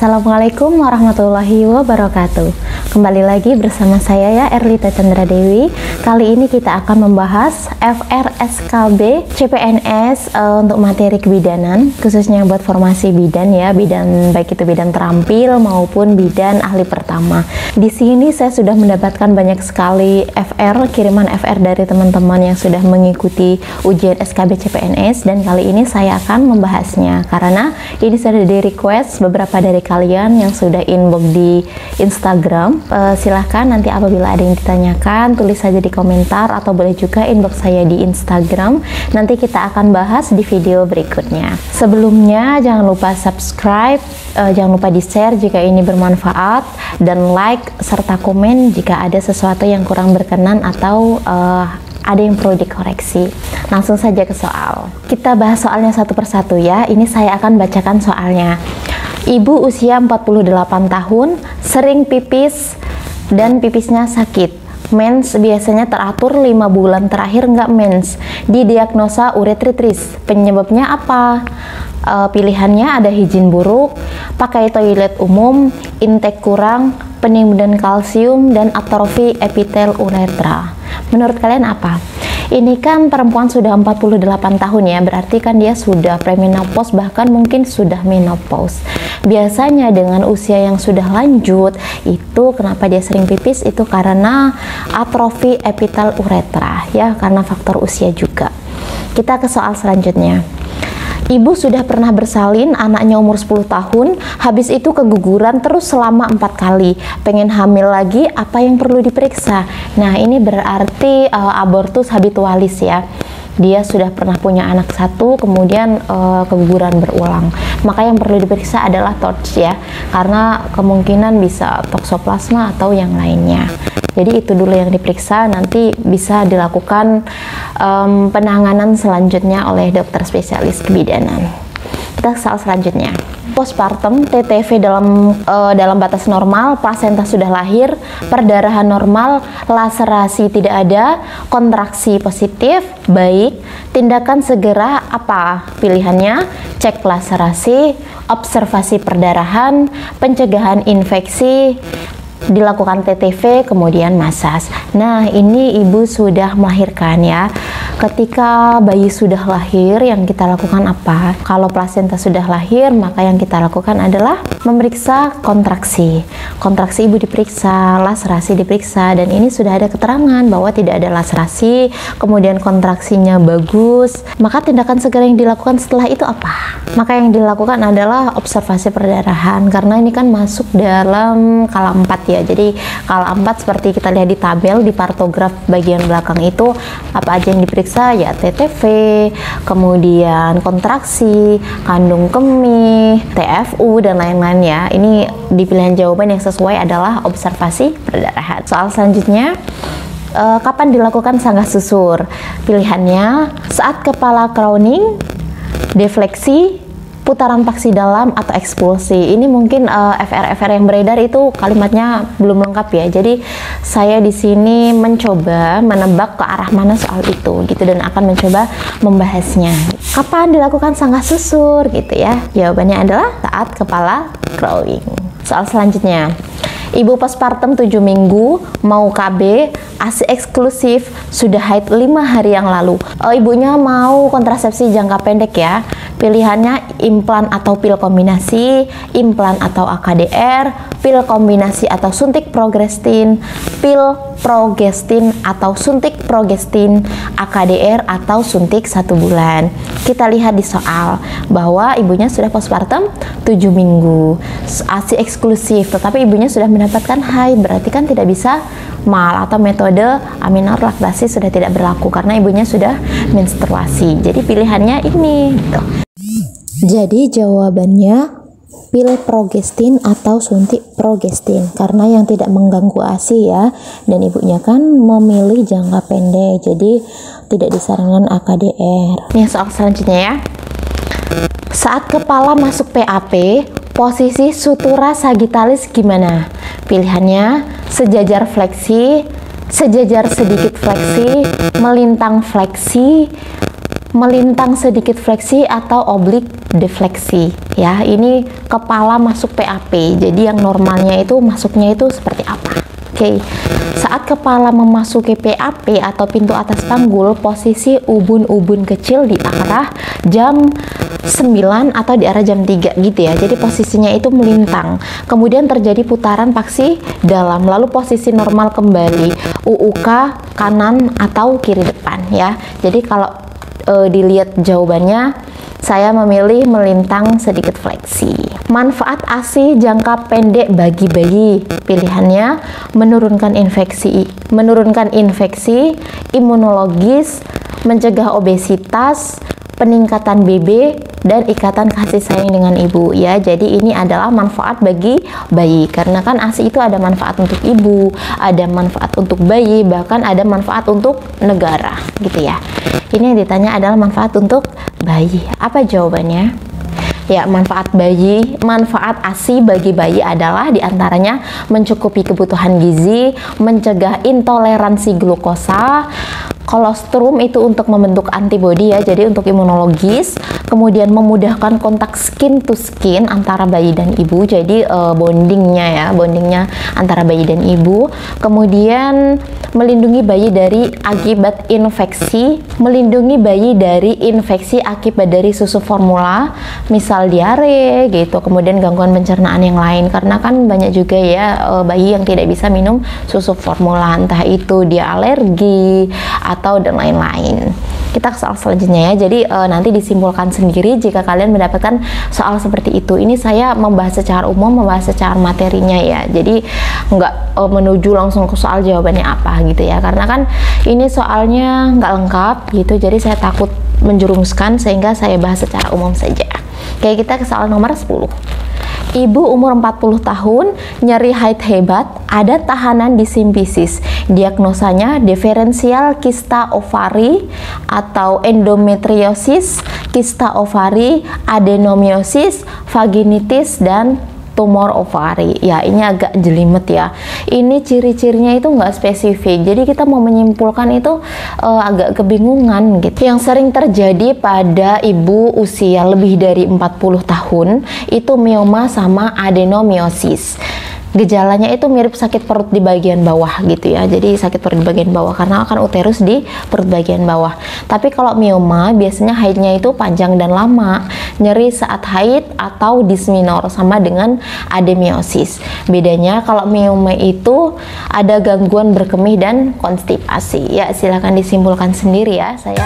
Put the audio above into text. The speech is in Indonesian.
Assalamualaikum warahmatullahi wabarakatuh. Kembali lagi bersama saya ya, Erlita Chandra Dewi. Kali ini kita akan membahas FRSKB CPNS untuk materi kebidanan, khususnya buat formasi bidan ya, bidan baik itu bidan terampil maupun bidan ahli pertama. Di sini saya sudah mendapatkan banyak sekali kiriman FR dari teman-teman yang sudah mengikuti ujian SKB CPNS, dan kali ini saya akan membahasnya karena ini sudah di request beberapa dari kalian yang sudah inbox di Instagram. Silahkan nanti apabila ada yang ditanyakan tulis saja di komentar atau boleh juga inbox saya di Instagram. Nanti kita akan bahas di video berikutnya. Sebelumnya jangan lupa subscribe, jangan lupa di share jika ini bermanfaat, dan like serta komen jika ada sesuatu yang kurang berkenan atau ada yang perlu dikoreksi. Langsung saja ke soal. Kita bahas soalnya satu persatu ya. Ini saya akan bacakan soalnya. Ibu usia 48 tahun, sering pipis dan pipisnya sakit. Mens biasanya teratur 5 bulan terakhir nggak mens. Didiagnosa uretritis. Penyebabnya apa? Pilihannya ada higien buruk, pakai toilet umum, intake kurang, penimbunan kalsium, dan atrofi epitel uretra. Menurut kalian apa? Ini kan perempuan sudah 48 tahun ya, berarti kan dia sudah premenopause, bahkan mungkin sudah menopause. Biasanya dengan usia yang sudah lanjut, itu kenapa dia sering pipis, itu karena atrofi epitel uretra ya, karena faktor usia juga. Kita ke soal selanjutnya. Ibu sudah pernah bersalin, anaknya umur 10 tahun, habis itu keguguran terus selama 4 kali. Pengen hamil lagi, apa yang perlu diperiksa? Nah, ini berarti abortus habitualis ya. Dia sudah pernah punya anak satu, kemudian keguguran berulang. Maka yang perlu diperiksa adalah TORCH ya, karena kemungkinan bisa toksoplasma atau yang lainnya. Jadi itu dulu yang diperiksa, nanti bisa dilakukan penanganan selanjutnya oleh dokter spesialis kebidanan. Kita ke soal selanjutnya. Postpartum, TTV dalam batas normal, plasenta sudah lahir, perdarahan normal, laserasi tidak ada, kontraksi positif, baik. Tindakan segera apa? Pilihannya cek laserasi, observasi perdarahan, pencegahan infeksi, dilakukan TTV, kemudian masas. Nah, ini ibu sudah melahirkan ya. Ketika bayi sudah lahir, yang kita lakukan apa? Kalau plasenta sudah lahir, maka yang kita lakukan adalah memeriksa kontraksi. Kontraksi ibu diperiksa, laserasi diperiksa, dan ini sudah ada keterangan bahwa tidak ada laserasi, kemudian kontraksinya bagus. Maka tindakan segera yang dilakukan setelah itu apa? Maka yang dilakukan adalah observasi perdarahan, karena ini kan masuk dalam kala 4 ya. Jadi kala 4 seperti kita lihat di tabel di partograf bagian belakang itu, apa aja yang diperiksa ya, TTV, kemudian kontraksi, kandung kemih, TFU, dan lain-lain ya. Ini di pilihan jawaban yang sesuai adalah observasi perdarahan. Soal selanjutnya, kapan dilakukan sanggah susur? Pilihannya saat kepala crowning, defleksi, putaran paksi dalam, atau ekspulsi. Ini mungkin FR yang beredar itu kalimatnya belum lengkap ya. Jadi saya di sini mencoba menebak ke arah mana soal itu gitu, dan akan mencoba membahasnya. Kapan dilakukan sanggah susur gitu ya? Jawabannya adalah saat kepala crowning. Soal selanjutnya. Ibu postpartum 7 minggu, mau KB, ASI eksklusif, sudah haid 5 hari yang lalu. Ibunya mau kontrasepsi jangka pendek ya. Pilihannya implan atau pil kombinasi, implan atau AKDR, pil kombinasi atau suntik progestin, pil progestin atau suntik progestin, AKDR atau suntik 1 bulan. Kita lihat di soal bahwa ibunya sudah postpartum 7 minggu, ASI eksklusif, tetapi ibunya sudah mendapatkan haid, berarti kan tidak bisa MAL atau metode aminor laktasi sudah tidak berlaku karena ibunya sudah menstruasi. Jadi pilihannya ini gitu. Jadi jawabannya pil progestin atau suntik progestin, karena yang tidak mengganggu ASI ya, dan ibunya kan memilih jangka pendek, jadi tidak disarankan AKDR. Nih soal selanjutnya ya. Saat kepala masuk PAP, posisi sutura sagitalis gimana? Pilihannya sejajar fleksi, sejajar sedikit fleksi, melintang fleksi, melintang sedikit fleksi atau oblik defleksi ya. Ini kepala masuk PAP. Jadi yang normalnya itu masuknya itu seperti apa? Oke. Saat kepala memasuki PAP atau pintu atas panggul, posisi ubun-ubun kecil di arah jam 9 atau di arah jam 3 gitu ya. Jadi posisinya itu melintang. Kemudian terjadi putaran paksi dalam, lalu posisi normal kembali, UUK kanan atau kiri depan ya. Jadi kalau dilihat jawabannya, saya memilih melintang sedikit fleksi. Manfaat ASI jangka pendek bagi bayi, pilihannya menurunkan infeksi, imunologis, mencegah obesitas, peningkatan BB, dan ikatan kasih sayang dengan ibu ya. Jadi ini adalah manfaat bagi bayi, karena kan ASI itu ada manfaat untuk ibu, ada manfaat untuk bayi, bahkan ada manfaat untuk negara gitu ya. Ini yang ditanya adalah manfaat untuk bayi. Apa jawabannya? Ya, manfaat ASI bagi bayi adalah diantaranya mencukupi kebutuhan gizi, mencegah intoleransi glukosa, kolostrum itu untuk membentuk antibodi ya, jadi untuk imunologis, kemudian memudahkan kontak skin to skin antara bayi dan ibu, jadi bondingnya antara bayi dan ibu, kemudian melindungi bayi dari akibat infeksi, akibat dari susu formula, misal diare gitu, kemudian gangguan pencernaan yang lain, karena kan banyak juga ya bayi yang tidak bisa minum susu formula, entah itu dia alergi atau dan lain-lain. Kita ke soal selanjutnya ya. Jadi nanti disimpulkan sendiri jika kalian mendapatkan soal seperti itu. Ini saya membahas secara umum, membahas secara materinya ya. Jadi nggak menuju langsung ke soal jawabannya apa gitu ya. Karena kan ini soalnya nggak lengkap gitu. Jadi saya takut menjerumuskan, sehingga saya bahas secara umum saja. Oke, kita ke soal nomor 10. Ibu umur 40 tahun, nyeri haid hebat, ada tahanan di simpisis. Diagnosanya diferensial kista ovari atau endometriosis, kista ovari, adenomiosis, vaginitis, dan tumor ovari. Ya, ini agak jelimet ya. Ini ciri-cirinya itu nggak spesifik. Jadi kita mau menyimpulkan itu agak kebingungan gitu. Yang sering terjadi pada ibu usia lebih dari 40 tahun itu mioma sama adenomiosis. Gejalanya itu mirip sakit perut di bagian bawah gitu ya. Jadi sakit perut di bagian bawah karena akan uterus di perut bagian bawah. Tapi kalau mioma biasanya haidnya itu panjang dan lama, nyeri saat haid atau disminor, sama dengan adenomiosis. Bedanya kalau mioma itu ada gangguan berkemih dan konstipasi. Ya, silahkan disimpulkan sendiri ya. Saya